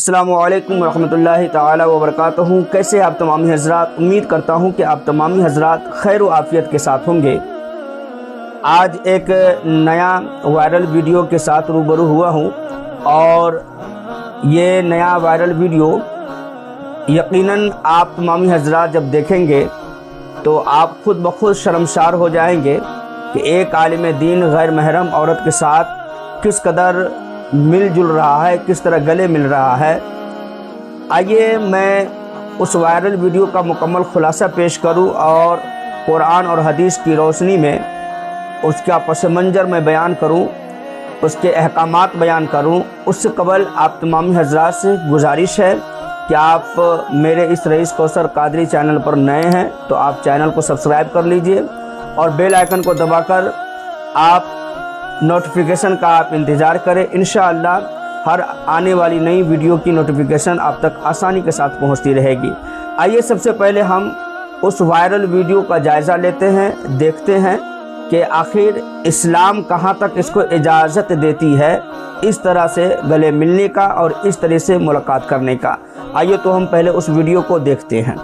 السلام علیکم ورحمۃ اللہ تعالی وبرکاتہ۔ کیسے آپ تمامی حضرات؟ امید کرتا ہوں کہ آپ تمامی حضرات خیر و عافیت کے ساتھ ہوں گے۔ آج ایک نیا وائرل ویڈیو کے ساتھ روبرو ہوا ہوں، اور یہ نیا وائرل ویڈیو یقیناً آپ تمامی حضرات جب دیکھیں گے تو آپ خود بخود شرمسار ہو جائیں گے کہ ایک عالم دین غیر محرم عورت کے ساتھ کس قدر مل جل رہا ہے، کس طرح گلے مل رہا ہے۔ آئیے میں اس وائرل ویڈیو کا مکمل خلاصہ پیش کروں اور قرآن اور حدیث کی روشنی میں اس کا پس منظر میں بیان کروں، اس کے احکامات بیان کروں۔ اس سے قبل آپ تمامی حضرات سے گزارش ہے کہ آپ میرے اس رئیس کوثر قادری چینل پر نئے ہیں تو آپ چینل کو سبسکرائب کر لیجئے، اور بیل آئیکن کو دبا کر آپ نوٹیفیکیشن کا آپ انتظار کریں۔ انشاءاللہ ہر آنے والی نئی ویڈیو کی نوٹیفیکیشن آپ تک آسانی کے ساتھ پہنچتی رہے گی۔ آئیے سب سے پہلے ہم اس وائرل ویڈیو کا جائزہ لیتے ہیں، دیکھتے ہیں کہ آخر اسلام کہاں تک اس کو اجازت دیتی ہے اس طرح سے گلے ملنے کا اور اس طرح سے ملاقات کرنے کا۔ آئیے تو ہم پہلے اس ویڈیو کو دیکھتے ہیں۔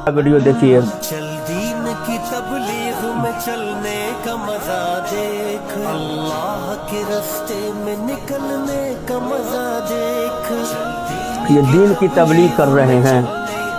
ویڈیو دیکھیے۔ چل دین کی تبلیغ میں چلنے کا مزہ دیکھ، اللہ کے راستے میں نکلنے کا مزہ دیکھ، یہ دین کی تبلیغ کر رہے ہیں۔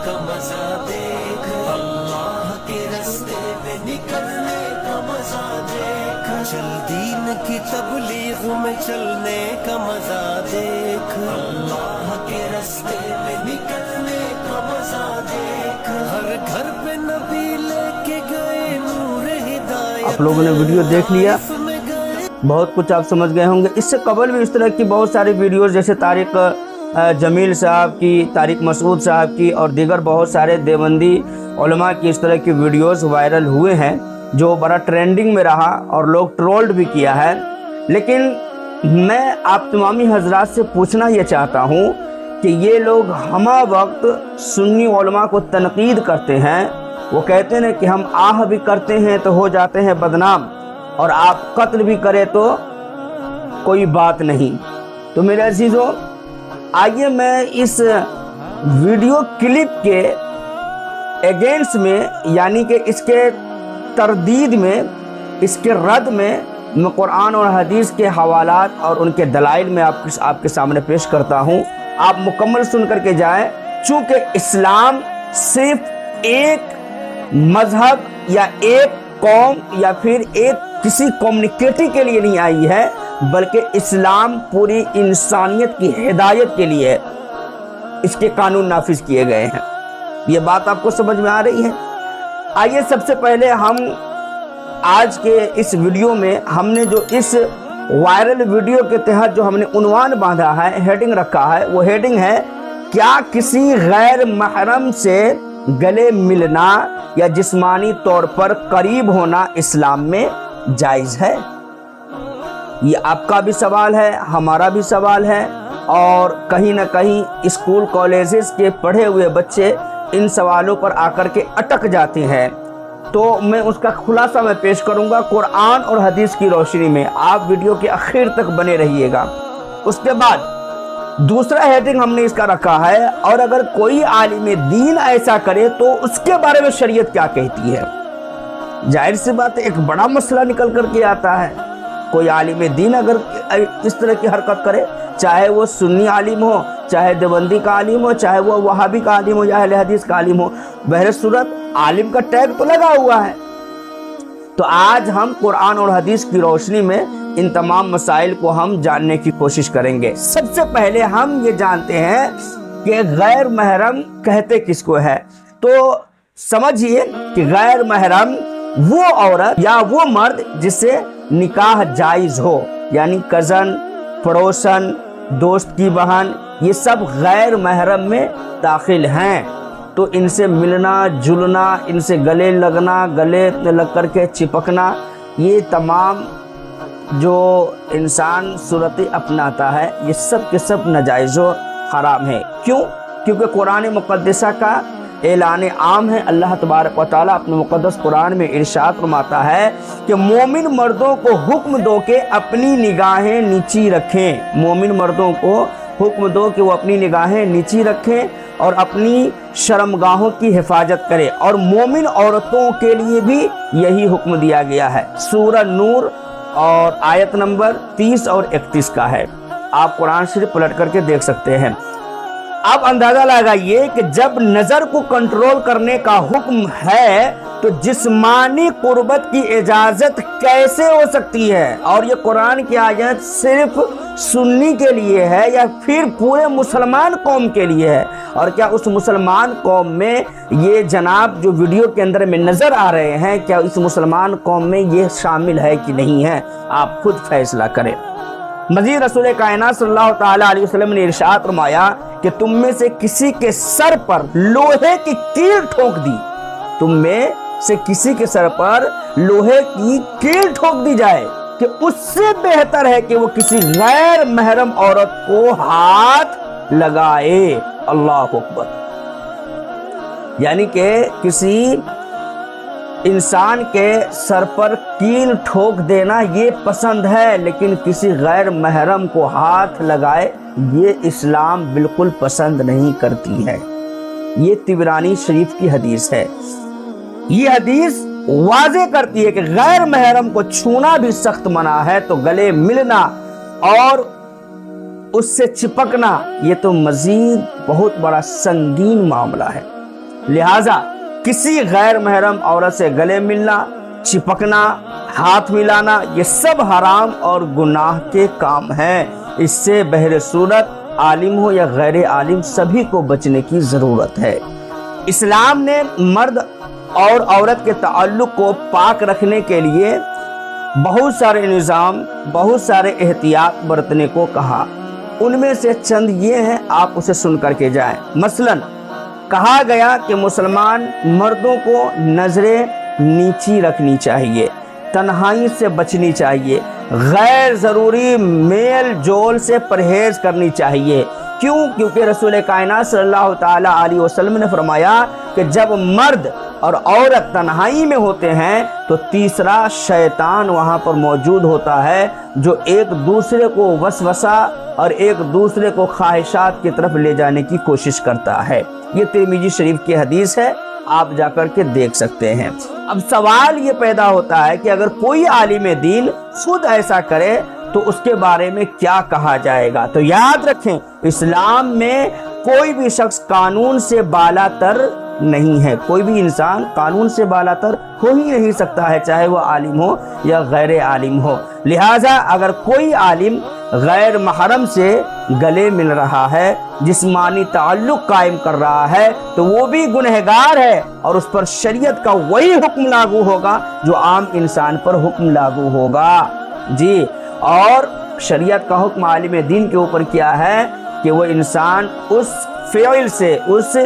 کا مزہ دیکھ، اللہ کے راستے میں نکلنے کا مزہ دیکھ، چل دین کی تبلیغ میں چلنے کا مزہ دیکھ، اللہ کے راستے میں نکلنے کا مزہ دیکھ، ہر گھر پہ نبی لے کے گئے نور ہدایت۔ آپ لوگوں نے ویڈیو دیکھ لیا، بہت کچھ آپ سمجھ گئے ہوں گے۔ اس سے قبل بھی اس طرح کی بہت ساری ویڈیوز جیسے طارق جمیل صاحب کی، طارق مسعود صاحب کی اور دیگر بہت سارے دیوبندی علماء کی اس طرح کی ویڈیوز وائرل ہوئے ہیں جو بڑا ٹرینڈنگ میں رہا اور لوگ ٹرولڈ بھی کیا ہے۔ لیکن میں آپ تمامی حضرات سے پوچھنا یہ چاہتا ہوں کہ یہ لوگ ہمہ وقت سنی علماء کو تنقید کرتے ہیں، وہ کہتے ہیں کہ ہم آہ بھی کرتے ہیں تو ہو جاتے ہیں بدنام، اور آپ قتل بھی کرے تو کوئی بات نہیں۔ تو میرے عزیزوں، آئیے میں اس ویڈیو کلپ کے اگینسٹ میں، یعنی کہ اس کے تردید میں، اس کے رد میں قرآن اور حدیث کے حوالات اور ان کے دلائل میں آپ کے سامنے پیش کرتا ہوں۔ آپ مکمل سن کر کے جائیں، چونکہ اسلام صرف ایک مذہب یا ایک قوم یا پھر ایک کسی کمیونٹی کے لیے نہیں آئی ہے، بلکہ اسلام پوری انسانیت کی ہدایت کے لیے اس کے قانون نافذ کیے گئے ہیں۔ یہ بات آپ کو سمجھ میں آ رہی ہے؟ آئیے سب سے پہلے ہم آج کے اس ویڈیو میں ہم نے جو اس وائرل ویڈیو کے تحت جو ہم نے عنوان باندھا ہے، ہیڈنگ رکھا ہے، وہ ہیڈنگ ہے کیا کسی غیر محرم سے گلے ملنا یا جسمانی طور پر قریب ہونا اسلام میں جائز ہے؟ یہ آپ کا بھی سوال ہے، ہمارا بھی سوال ہے، اور کہیں نہ کہیں اسکول کالجز کے پڑھے ہوئے بچے ان سوالوں پر آ کر کے اٹک جاتے ہیں۔ تو میں اس کا خلاصہ میں پیش کروں گا قرآن اور حدیث کی روشنی میں۔ آپ ویڈیو کے آخر تک بنے رہیے گا۔ اس کے بعد دوسرا ہیڈنگ ہم نے اس کا رکھا ہے، اور اگر کوئی عالم دین ایسا کرے تو اس کے بارے میں شریعت کیا کہتی ہے؟ ظاہر سی بات ہے، ایک بڑا مسئلہ نکل کر کے آتا ہے۔ کوئی عالم دین اگر اس طرح کی حرکت کرے، چاہے وہ سنی عالم ہو، چاہے دیوبندی کا عالم ہو، چاہے وہ وہابی کا عالم ہو یا اہل حدیث کا عالم ہو، بہر صورت عالم کا ٹیگ تو لگا ہوا ہے۔ تو آج ہم قرآن اور حدیث کی روشنی میں ان تمام مسائل کو ہم جاننے کی کوشش کریں گے۔ سب سے پہلے ہم یہ جانتے ہیں کہ غیر محرم کہتے کس کو ہے۔ تو سمجھیے کہ غیر محرم وہ عورت یا وہ مرد جس سے نکاح جائز ہو، یعنی کزن، پڑوسن، دوست کی بہن، یہ سب غیر محرم میں داخل ہیں۔ تو ان سے ملنا جلنا، ان سے گلے لگنا، گلے لگ کر کے چپکنا، یہ تمام جو انسان صورتیں اپناتا ہے یہ سب کے سب ناجائز و حرام ہے۔ کیوں؟ کیونکہ قرآن مقدسہ کا اعلان عام ہے۔ اللہ تبارک و تعالیٰ اپنے مقدس قرآن میں ارشاد فرماتا ہے کہ مومن مردوں کو حکم دو کہ اپنی نگاہیں نیچی رکھیں۔ مومن مردوں کو حکم دو کہ وہ اپنی نگاہیں نیچی رکھیں اور اپنی شرمگاہوں کی حفاظت کرے، اور مومن عورتوں کے لیے بھی یہی حکم دیا گیا ہے۔ سورہ نور اور آیت نمبر 30 اور 31 کا ہے، آپ قرآن شریف پلٹ کر کے دیکھ سکتے ہیں۔ اب اندازہ لگائیے کہ جب نظر کو کنٹرول کرنے کا حکم ہے تو جسمانی قربت کی اجازت کیسے ہو سکتی ہے؟ اور یہ قرآن کی آیت صرف سنی کے لیے ہے یا پھر پورے مسلمان قوم کے لیے ہے؟ اور کیا اس مسلمان قوم میں یہ جناب جو ویڈیو کے اندر میں نظر آ رہے ہیں، کیا اس مسلمان قوم میں یہ شامل ہے کہ نہیں ہے؟ آپ خود فیصلہ کریں۔ مزید رسول کائنات صلی اللہ تعالیٰ علیہ وسلم نے ارشاد فرمایا کہ تم میں سے کسی کے سر پر لوہے کی کیل ٹھوک دی، تم میں سے کسی کے سر پر لوہے کی کیل ٹھوک دی جائے کہ اس سے بہتر ہے کہ وہ کسی غیر محرم عورت کو ہاتھ لگائے۔ اللہ اکبر۔ یعنی کہ کسی انسان کے سر پر کیل ٹھوک دینا یہ پسند ہے، لیکن کسی غیر محرم کو ہاتھ لگائے یہ اسلام بالکل پسند نہیں کرتی ہے۔ یہ طبرانی شریف کی حدیث ہے۔ یہ حدیث واضح کرتی ہے کہ غیر محرم کو چھونا بھی سخت منع ہے، تو گلے ملنا اور اس سے چپکنا یہ تو مزید بہت بڑا سنگین معاملہ ہے۔ لہذا کسی غیر محرم عورت سے گلے ملنا، چپکنا، ہاتھ ملانا یہ سب حرام اور گناہ کے کام ہیں۔ اس سے بہر صورت عالم ہو یا غیر عالم سبھی کو بچنے کی ضرورت ہے۔ اسلام نے مرد اور عورت کے تعلق کو پاک رکھنے کے لیے بہت سارے نظام، بہت سارے احتیاط برتنے کو کہا۔ ان میں سے چند یہ ہیں، آپ اسے سن کر کے جائیں۔ مثلاً کہا گیا کہ مسلمان مردوں کو نظریں نیچی رکھنی چاہیے، تنہائی سے بچنی چاہیے، غیر ضروری میل جول سے پرہیز کرنی چاہیے۔ کیونکہ رسول کائنات صلی اللہ تعالیٰ علیہ وسلم نے فرمایا کہ جب مرد اور عورت تنہائی میں ہوتے ہیں تو تیسرا شیطان وہاں پر موجود ہوتا ہے، جو ایک دوسرے کو وسوسہ اور ایک دوسرے کو خواہشات کی طرف لے جانے کی کوشش کرتا ہے۔ یہ ترمذی شریف کی حدیث ہے، آپ جا کر کے دیکھ سکتے ہیں۔ اب سوال یہ پیدا ہوتا ہے کہ اگر کوئی عالم دین خود ایسا کرے تو اس کے بارے میں کیا کہا جائے گا؟ تو یاد رکھیں، اسلام میں کوئی بھی شخص قانون سے بالا تر نہیں ہے، کوئی بھی انسان قانون سے بالا تر ہو ہی نہیں سکتا ہے، چاہے وہ عالم ہو یا غیر عالم ہو۔ لہٰذا اگر کوئی عالم غیر محرم سے گلے مل رہا ہے، جسمانی تعلق قائم کر رہا ہے، تو وہ بھی گنہگار ہے اور اس پر شریعت کا وہی حکم لاگو ہوگا جو عام انسان پر حکم لاگو ہوگا۔ جی، اور شریعت کا حکم عالم دین کے اوپر کیا ہے کہ وہ انسان اس فعل سے، اس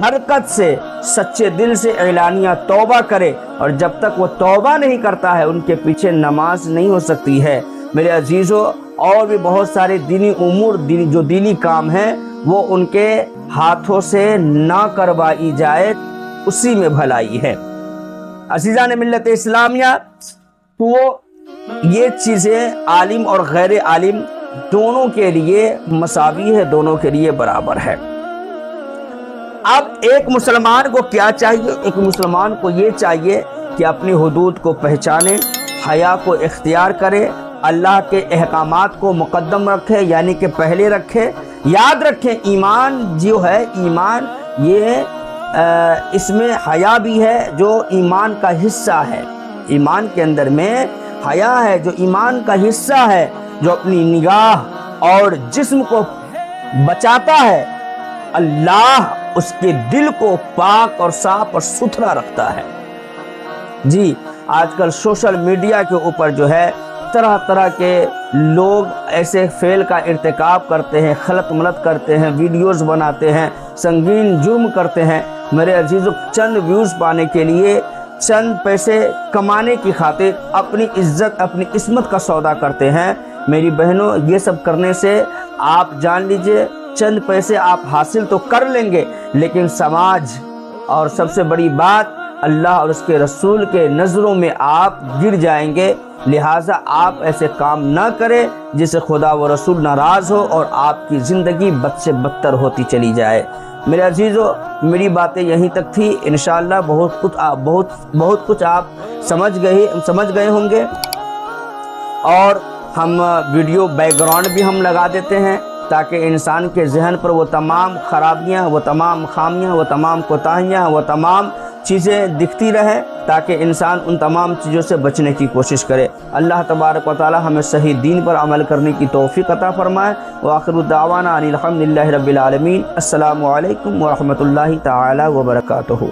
حرکت سے سچے دل سے اعلانیہ توبہ کرے، اور جب تک وہ توبہ نہیں کرتا ہے ان کے پیچھے نماز نہیں ہو سکتی ہے۔ میرے عزیزوں، اور بھی بہت سارے دینی امور جو دینی کام ہیں وہ ان کے ہاتھوں سے نہ کروائی جائے، اسی میں بھلائی ہے۔ عزیزان ملت اسلامیہ، تو یہ چیزیں عالم اور غیر عالم دونوں کے لیے مساوی ہے، دونوں کے لیے برابر ہے۔ اب ایک مسلمان کو کیا چاہیے؟ ایک مسلمان کو یہ چاہیے کہ اپنی حدود کو پہچانے، حیا کو اختیار کرے، اللہ کے احکامات کو مقدم رکھے، یعنی کہ پہلے رکھے۔ یاد رکھیں، ایمان جو ہے، ایمان یہ اس میں حیا بھی ہے جو ایمان کا حصہ ہے۔ ایمان کے اندر میں حیا ہے جو ایمان کا حصہ ہے، جو اپنی نگاہ اور جسم کو بچاتا ہے۔ اللہ اس کے دل کو پاک اور صاف اور ستھرا رکھتا ہے۔ جی، آج کل سوشل میڈیا کے اوپر جو ہے طرح طرح کے لوگ ایسے فعل کا ارتکاب کرتے ہیں، خلط ملط کرتے ہیں، ویڈیوز بناتے ہیں، سنگین جرم کرتے ہیں۔ میرے عزیزوں، چند ویوز پانے کے لیے، چند پیسے کمانے کی خاطر اپنی عزت، اپنی عصمت کا سودا کرتے ہیں۔ میری بہنوں، یہ سب کرنے سے آپ جان لیجئے چند پیسے آپ حاصل تو کر لیں گے، لیکن سماج اور سب سے بڑی بات اللہ اور اس کے رسول کے نظروں میں آپ گر جائیں گے، لہٰذا آپ ایسے کام نہ کریں جس سے خدا و رسول ناراض ہو اور آپ کی زندگی بد سے بدتر ہوتی چلی جائے۔ میرے عزیزو، میری باتیں یہیں تک تھی، انشاءاللہ بہت کچھ آپ سمجھ گئے ہوں گے، اور ہم ویڈیو بیک گراؤنڈ بھی ہم لگا دیتے ہیں تاکہ انسان کے ذہن پر وہ تمام خرابیاں، وہ تمام خامیاں، وہ تمام کوتاہیاں، وہ تمام چیزیں دکھتی رہیں، تاکہ انسان ان تمام چیزوں سے بچنے کی کوشش کرے۔ اللہ تبارک و تعالی ہمیں صحیح دین پر عمل کرنے کی توفیق عطا فرمائے۔ وآخر دعوانا ان الحمد للہ رب العالمین۔ السلام علیکم ورحمۃ اللہ تعالی وبرکاتہ۔